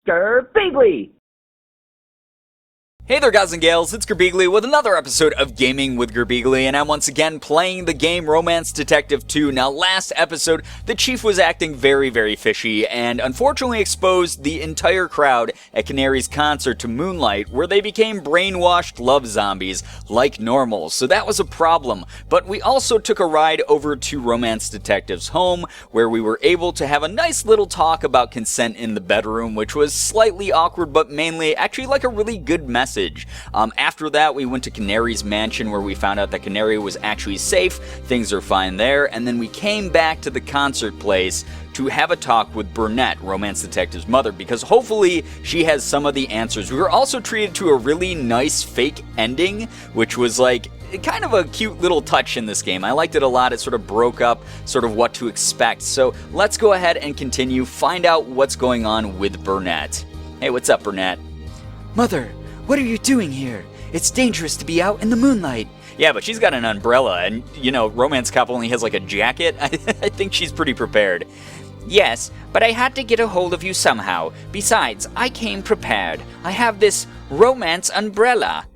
Girbeagly! Hey there guys and gals, it's Girbeagly with another episode of Gaming with Girbeagly, and I'm once again playing the game Romance Detective 2. Now last episode, the chief was acting very fishy and unfortunately exposed the entire crowd at Canary's concert to moonlight, where they became brainwashed love zombies like normal. So that was a problem, but we also took a ride over to Romance Detective's home, where we were able to have a nice little talk about consent in the bedroom, which was slightly awkward, but mainly actually like a really good message. After that, we went to Canary's mansion, where we found out that Canary was actually safe, things are fine there, and then we came back to the concert place to have a talk with Burnett, Romance Detective's mother, because hopefully she has some of the answers. We were also treated to a really nice fake ending, which was like kind of a cute little touch in this game. I liked it a lot. It sort of broke up sort of what to expect. So let's go ahead and continue, find out what's going on with Burnett. Hey, what's up, Burnett? Mother, what are you doing here? It's dangerous to be out in the moonlight. Yeah, but she's got an umbrella, and, you know, Romance Cop only has like a jacket. I think she's pretty prepared. Yes, but I had to get a hold of you somehow. Besides, I came prepared. I have this romance umbrella.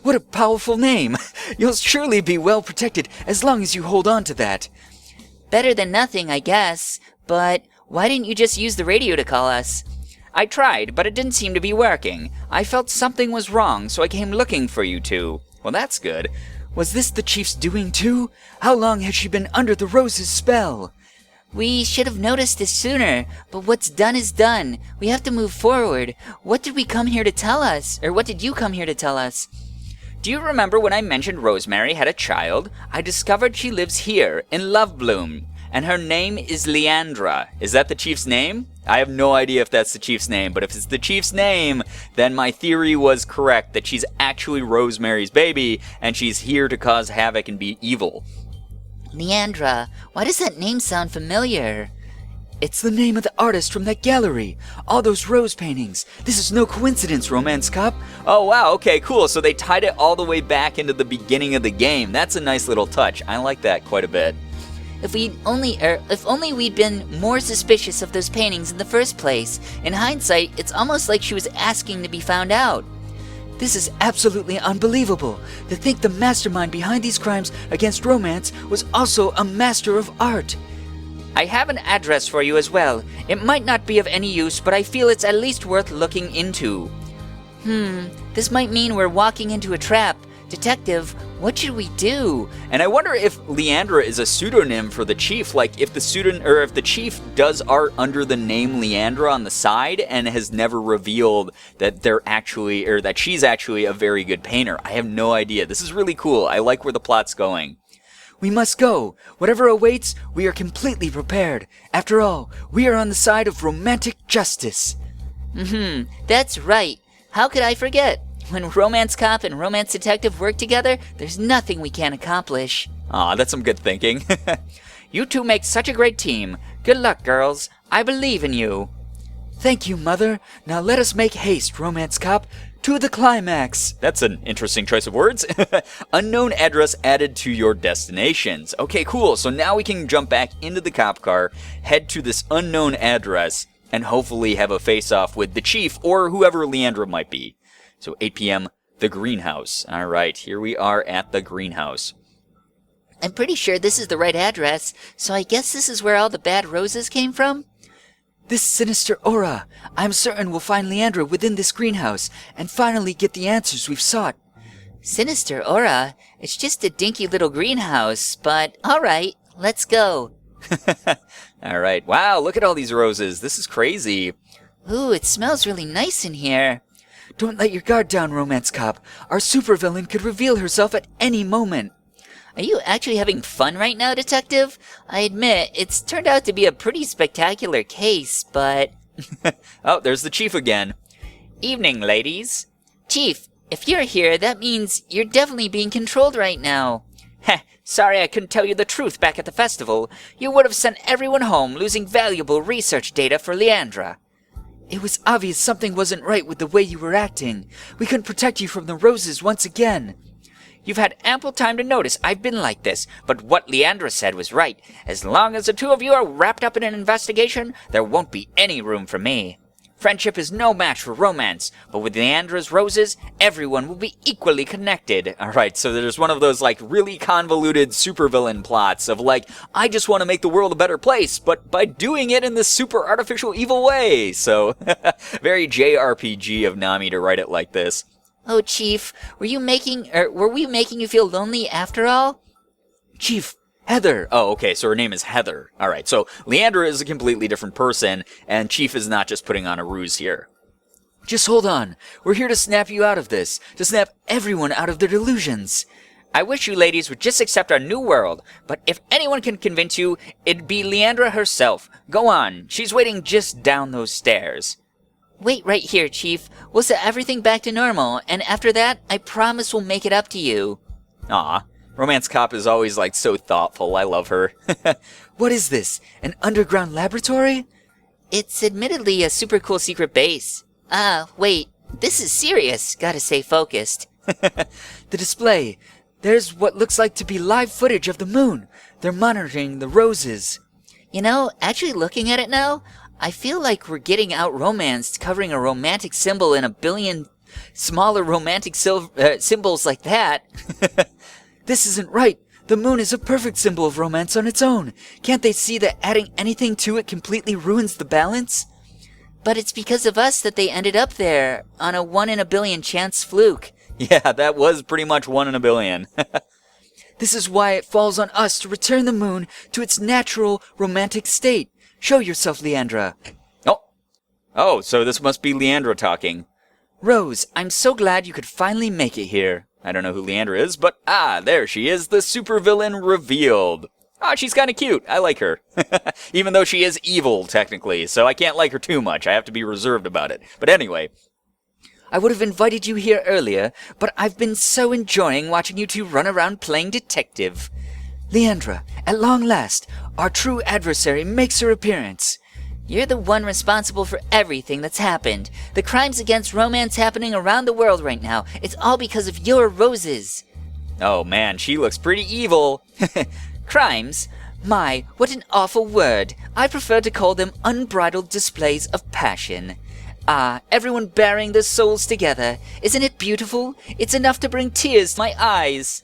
What a powerful name. You'll surely be well protected as long as you hold on to that. Better than nothing, I guess. But why didn't you just use the radio to call us? I tried, but it didn't seem to be working. I felt something was wrong, so I came looking for you two. Well, that's good. Was this the chief's doing too? How long has she been under the Rose's spell? We should have noticed this sooner, but what's done is done. We have to move forward. What did we come here to tell us? Or what did you come here to tell us? Do you remember when I mentioned Rosemary had a child? I discovered she lives here, in Love Bloom, and her name is Leandra. Is that the chief's name? I have no idea if that's the chief's name, but if it's the chief's name, then my theory was correct, that she's actually Rosemary's baby, and she's here to cause havoc and be evil. Leandra, why does that name sound familiar? It's the name of the artist from that gallery. All those rose paintings. This is no coincidence, Romance Cop. Oh wow, okay, cool. So they tied it all the way back into the beginning of the game. That's a nice little touch. I like that quite a bit. If only we'd been more suspicious of those paintings in the first place. In hindsight, it's almost like she was asking to be found out. This is absolutely unbelievable. To think the mastermind behind these crimes against romance was also a master of art. I have an address for you as well. It might not be of any use, but I feel it's at least worth looking into. This might mean we're walking into a trap. Detective, what should we do? And I wonder if Leandra is a pseudonym for the chief, like if the chief does art under the name Leandra on the side and has never revealed that that she's actually a very good painter. I have no idea. This is really cool. I like where the plot's going. We must go. Whatever awaits, we are completely prepared. After all, we are on the side of romantic justice. That's right. How could I forget? When Romance Cop and Romance Detective work together, there's nothing we can't accomplish. Aw, that's some good thinking. You two make such a great team. Good luck, girls. I believe in you. Thank you, Mother. Now let us make haste, Romance Cop, to the climax. That's an interesting choice of words. Unknown address added to your destinations. Okay, cool. So now we can jump back into the cop car, head to this unknown address, and hopefully have a face-off with the chief or whoever Leandra might be. So 8 p.m., the greenhouse. All right, here we are at the greenhouse. I'm pretty sure this is the right address, so I guess this is where all the bad roses came from? This sinister aura. I'm certain we'll find Leandra within this greenhouse and finally get the answers we've sought. Sinister aura? It's just a dinky little greenhouse, but alright, let's go. Alright, wow, look at all these roses. This is crazy. Ooh, it smells really nice in here. Don't let your guard down, Romance Cop. Our supervillain could reveal herself at any moment. Are you actually having fun right now, Detective? I admit, it's turned out to be a pretty spectacular case, but... Oh, there's the chief again. Evening, ladies. Chief, if you're here, that means you're definitely being controlled right now. Heh, sorry I couldn't tell you the truth back at the festival. You would have sent everyone home, losing valuable research data for Leandra. It was obvious something wasn't right with the way you were acting. We couldn't protect you from the roses once again. You've had ample time to notice I've been like this, but what Leandra said was right. As long as the two of you are wrapped up in an investigation, there won't be any room for me. Friendship is no match for romance, but with Leandra's roses, everyone will be equally connected. Alright, so there's one of those, like, really convoluted supervillain plots of, like, I just want to make the world a better place, but by doing it in this super artificial evil way. So, very JRPG of Nami to write it like this. Oh, Chief, were we making you feel lonely after all? Chief, Heather. Oh, okay, so her name is Heather. Alright, so Leandra is a completely different person, and Chief is not just putting on a ruse here. Just hold on. We're here to snap you out of this. To snap everyone out of their delusions. I wish you ladies would just accept our new world, but if anyone can convince you, it'd be Leandra herself. Go on, she's waiting just down those stairs. Wait right here, Chief. We'll set everything back to normal, and after that, I promise we'll make it up to you. Aw. Romance Cop is always, like, so thoughtful. I love her. What is this? An underground laboratory? It's admittedly a super cool secret base. Wait. This is serious. Gotta stay focused. The display. There's what looks like to be live footage of the moon. They're monitoring the roses. You know, actually looking at it now, I feel like we're getting out-romanced covering a romantic symbol in a billion smaller romantic symbols like that. This isn't right. The moon is a perfect symbol of romance on its own. Can't they see that adding anything to it completely ruins the balance? But it's because of us that they ended up there, on a 1 in a billion chance fluke. Yeah, that was pretty much 1 in a billion. This is why it falls on us to return the moon to its natural romantic state. Show yourself, Leandra. Oh, so this must be Leandra talking. Rose, I'm so glad you could finally make it here. I don't know who Leandra is, but there she is, the supervillain revealed. She's kind of cute. I like her. Even though she is evil, technically, so I can't like her too much. I have to be reserved about it. But anyway. I would have invited you here earlier, but I've been so enjoying watching you two run around playing detective. Leandra, at long last, our true adversary makes her appearance. You're the one responsible for everything that's happened. The crimes against romance happening around the world right now. It's all because of your roses. Oh man, she looks pretty evil. Crimes? My, what an awful word. I prefer to call them unbridled displays of passion. Everyone bearing their souls together. Isn't it beautiful? It's enough to bring tears to my eyes.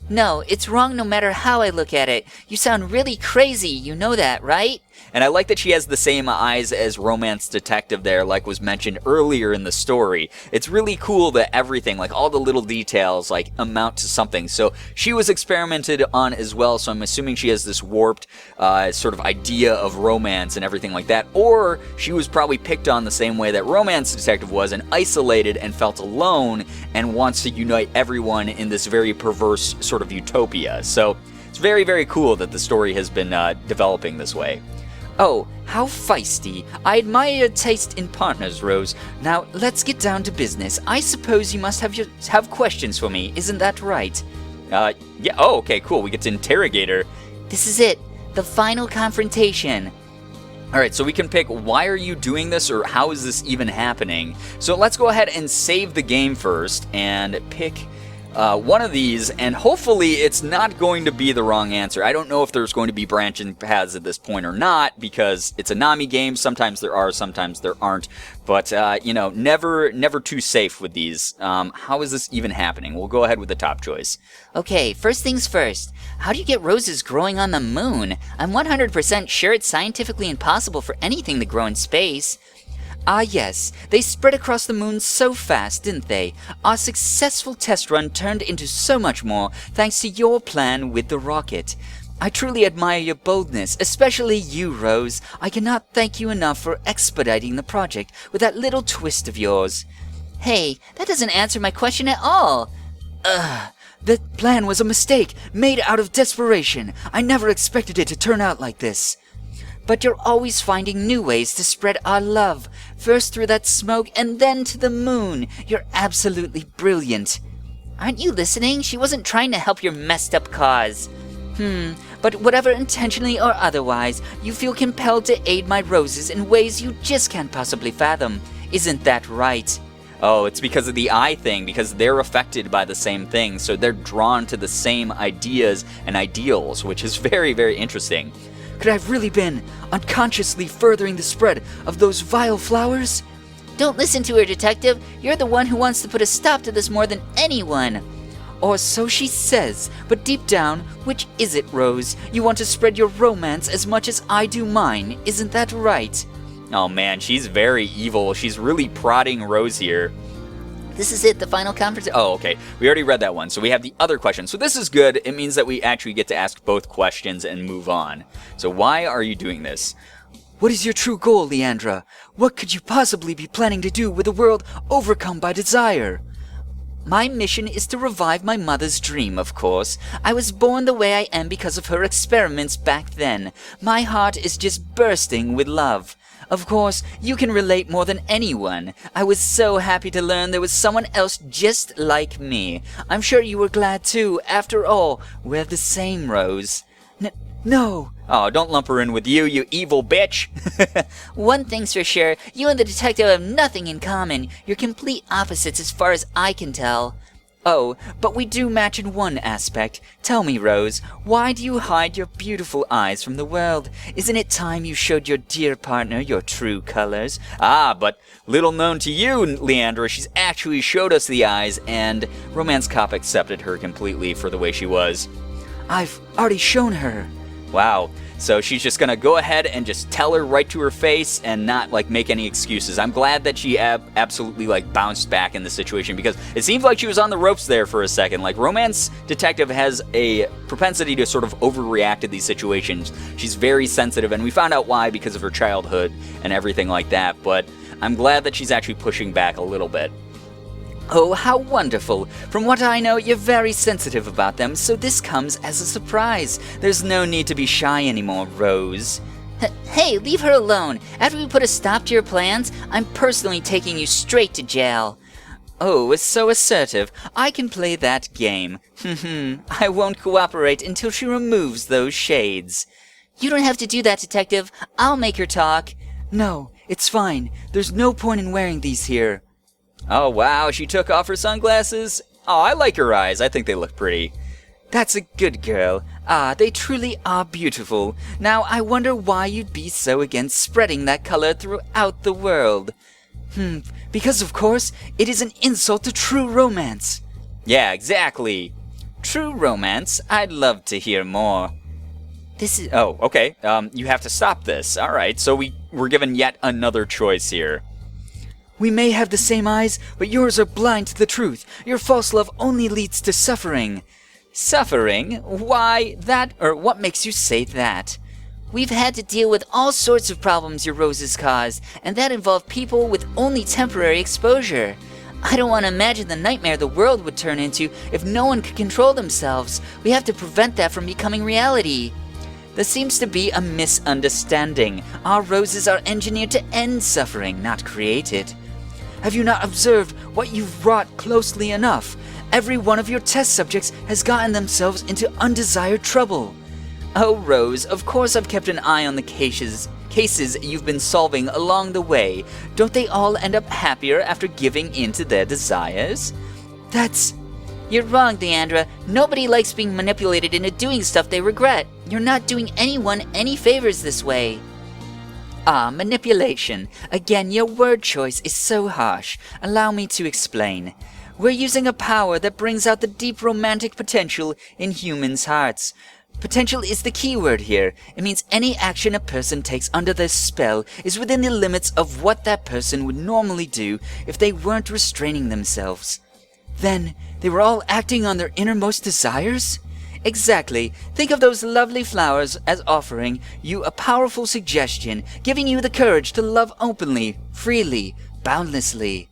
No, it's wrong no matter how I look at it. You sound really crazy, you know that, right? And I like that she has the same eyes as Romance Detective there, like was mentioned earlier in the story. It's really cool that everything, like all the little details, like amount to something. So she was experimented on as well, so I'm assuming she has this warped sort of idea of romance and everything like that. Or she was probably picked on the same way that Romance Detective was and isolated and felt alone and wants to unite everyone in this very perverse sort of utopia. So it's very, very cool that the story has been developing this way. Oh, how feisty. I admire your taste in partners, Rose. Now, let's get down to business. I suppose you must have questions for me, isn't that right? Yeah, oh, okay, cool, we get to interrogate her. This is it, the final confrontation. Alright, so we can pick why are you doing this or how is this even happening. So let's go ahead and save the game first and pick one of these, and hopefully it's not going to be the wrong answer. I don't know if there's going to be branching paths at this point or not, because it's a Nami game. Sometimes there are, sometimes there aren't. But, you know, never too safe with these. How is this even happening? We'll go ahead with the top choice. Okay, first things first. How do you get roses growing on the moon? I'm 100% sure it's scientifically impossible for anything to grow in space. Ah yes, they spread across the moon so fast, didn't they? Our successful test run turned into so much more thanks to your plan with the rocket. I truly admire your boldness, especially you, Rose. I cannot thank you enough for expediting the project with that little twist of yours. Hey, that doesn't answer my question at all. The plan was a mistake, made out of desperation. I never expected it to turn out like this. But you're always finding new ways to spread our love. First through that smoke and then to the moon. You're absolutely brilliant. Aren't you listening? She wasn't trying to help your messed up cause. But whatever intentionally or otherwise, you feel compelled to aid my roses in ways you just can't possibly fathom. Isn't that right? Oh, it's because of the eye thing, because they're affected by the same thing, so they're drawn to the same ideas and ideals, which is very, very interesting. Could I have really been unconsciously furthering the spread of those vile flowers? Don't listen to her, Detective. You're the one who wants to put a stop to this more than anyone. Or so she says, but deep down, which is it, Rose? You want to spread your romance as much as I do mine, isn't that right? Oh man, she's very evil. She's really prodding Rose here. This is it, the final confrontation. Oh, okay. We already read that one, so we have the other question. So this is good. It means that we actually get to ask both questions and move on. So why are you doing this? What is your true goal, Leandra? What could you possibly be planning to do with a world overcome by desire? My mission is to revive my mother's dream, of course. I was born the way I am because of her experiments back then. My heart is just bursting with love. Of course, you can relate more than anyone. I was so happy to learn there was someone else just like me. I'm sure you were glad too. After all, we're the same, Rose. No. Oh, don't lump her in with you, you evil bitch. One thing's for sure, you and the detective have nothing in common. You're complete opposites as far as I can tell. Oh, but we do match in one aspect. Tell me, Rose, why do you hide your beautiful eyes from the world? Isn't it time you showed your dear partner your true colors? Ah, but little known to you, Leandra, she's actually showed us the eyes, and Romance Cop accepted her completely for the way she was. I've already shown her. Wow. So she's just gonna go ahead and just tell her right to her face and not like make any excuses. I'm glad that she absolutely like bounced back in the situation, because it seems like she was on the ropes there for a second. Like, Romance Detective has a propensity to sort of overreact to these situations. She's very sensitive, and we found out why because of her childhood and everything like that, but I'm glad that she's actually pushing back a little bit. Oh, how wonderful. From what I know, you're very sensitive about them, so this comes as a surprise. There's no need to be shy anymore, Rose. Hey, leave her alone. After we put a stop to your plans, I'm personally taking you straight to jail. Oh, it's so assertive. I can play that game. I won't cooperate until she removes those shades. You don't have to do that, Detective. I'll make her talk. No, it's fine. There's no point in wearing these here. Oh, wow, she took off her sunglasses. Oh, I like her eyes. I think they look pretty. That's a good girl. Ah, they truly are beautiful. Now, I wonder why you'd be so against spreading that color throughout the world. Because, of course, it is an insult to true romance. Yeah, exactly. True romance? I'd love to hear more. This is... Oh, okay. You have to stop this. All right, so we're given yet another choice here. We may have the same eyes, but yours are blind to the truth. Your false love only leads to suffering. Suffering? Why, that, or what makes you say that? We've had to deal with all sorts of problems your roses caused, and that involved people with only temporary exposure. I don't want to imagine the nightmare the world would turn into if no one could control themselves. We have to prevent that from becoming reality. There seems to be a misunderstanding. Our roses are engineered to end suffering, not create it. Have you not observed what you've wrought closely enough? Every one of your test subjects has gotten themselves into undesired trouble. Oh, Rose, of course I've kept an eye on the cases you've been solving along the way. Don't they all end up happier after giving in to their desires? You're wrong, Leandra. Nobody likes being manipulated into doing stuff they regret. You're not doing anyone any favors this way. Ah, manipulation. Again, your word choice is so harsh. Allow me to explain. We're using a power that brings out the deep romantic potential in humans' hearts. Potential is the key word here. It means any action a person takes under their spell is within the limits of what that person would normally do if they weren't restraining themselves. Then, they were all acting on their innermost desires? Exactly. Think of those lovely flowers as offering you a powerful suggestion, giving you the courage to love openly, freely, boundlessly.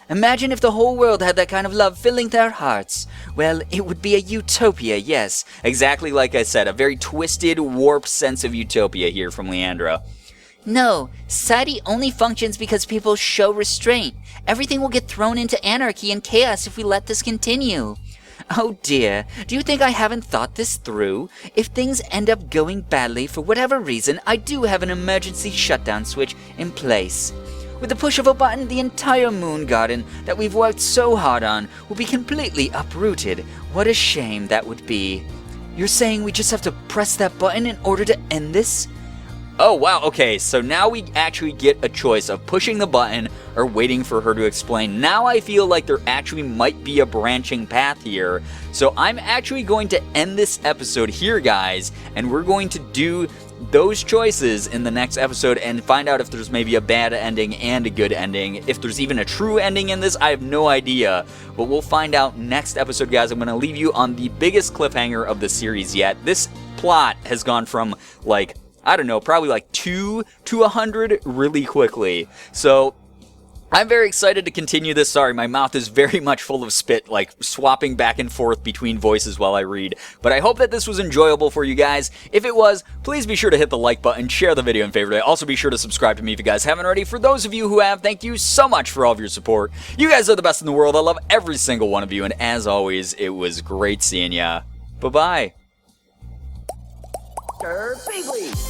Imagine if the whole world had that kind of love filling their hearts. Well, it would be a utopia, yes. Exactly like I said, a very twisted, warped sense of utopia here from Leandra. No, society only functions because people show restraint. Everything will get thrown into anarchy and chaos if we let this continue. Oh dear, do you think I haven't thought this through? If things end up going badly for whatever reason, I do have an emergency shutdown switch in place. With the push of a button, the entire moon garden that we've worked so hard on will be completely uprooted. What a shame that would be. You're saying we just have to press that button in order to end this? Oh, wow, okay, so now we actually get a choice of pushing the button or waiting for her to explain. Now I feel like there actually might be a branching path here. So I'm actually going to end this episode here, guys, and we're going to do those choices in the next episode and find out if there's maybe a bad ending and a good ending. If there's even a true ending in this, I have no idea, but we'll find out next episode, guys. I'm going to leave you on the biggest cliffhanger of the series yet. This plot has gone from, like, I don't know, probably like 2 to 100 really quickly. So I'm very excited to continue this. Sorry, my mouth is very much full of spit, like swapping back and forth between voices while I read. But I hope that this was enjoyable for you guys. If it was, please be sure to hit the like button, share the video and favorite it. Also be sure to subscribe to me if you guys haven't already. For those of you who have, thank you so much for all of your support. You guys are the best in the world. I love every single one of you. And as always, it was great seeing ya. Bye-bye. Girbeagly.